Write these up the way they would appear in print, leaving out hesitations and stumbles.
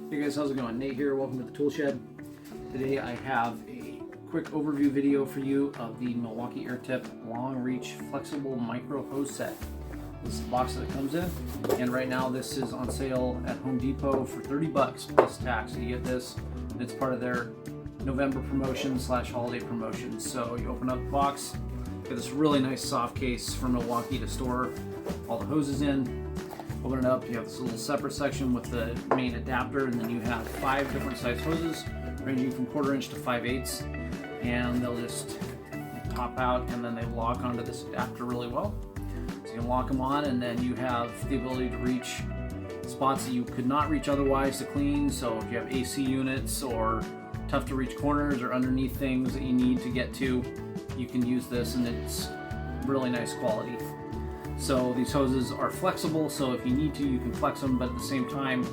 Hey guys, how's it going? Nate here, welcome to the Tool Shed. Today I have a quick overview video for you of the Milwaukee Air Tip Long Reach Flexible Micro Hose Set. This is the box that it comes in, and right now this is on sale at Home Depot for 30 bucks plus tax. You get this, and it's part of their November promotion / holiday promotion. So you open up the box, get this really nice soft case from Milwaukee to store all the hoses in. Open it up, you have this little separate section with the main adapter, and then you have 5 different size hoses ranging from 1/4 inch to 5/8, and they'll just pop out and then they lock onto this adapter really well. So you can lock them on, and then you have the ability to reach spots that you could not reach otherwise to clean. So if you have AC units or tough to reach corners or underneath things that you need to get to, you can use this, and it's really nice quality. So these hoses are flexible, so if you need to, you can flex them, but at the same time,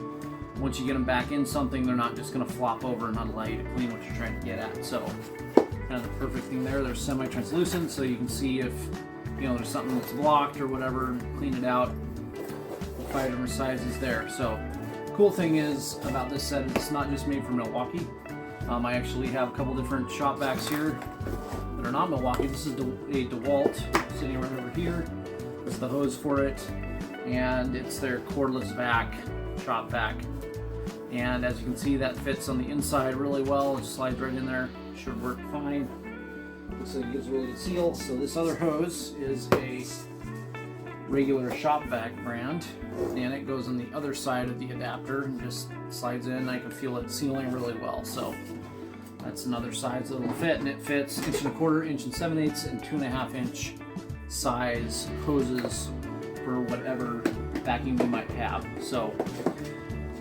once you get them back in something, they're not just going to flop over and not allow you to clean what you're trying to get at. So kind of the perfect thing there. They're semi-translucent, so you can see if there's something that's blocked or whatever, clean it out. 5 different sizes there. So cool thing is about this set, it's not just made for Milwaukee. I actually have a couple different shop vacs here that are not Milwaukee. This is a DeWalt sitting right over here. This is the hose for it, and it's their cordless vac, shop vac. And as you can see, that fits on the inside really well. It slides right in there, should work fine. Looks like it gives a really good seal. So this other hose is a regular shop vac brand, and it goes on the other side of the adapter and just slides in. I can feel it sealing really well. So that's another size that it'll fit, and it fits 1 1/4 inch, 7/8, and 2.5 inch size hoses for whatever vacuum you might have. So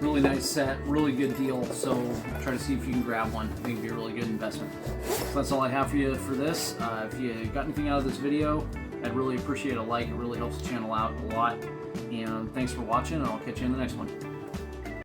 really nice set, really good deal. So try to see if you can grab one. I think it'd be a really good investment. So that's all I have for you for this. If you got anything out of this video, I'd really appreciate a like. It really helps the channel out a lot. And thanks for watching, and I'll catch you in the next one.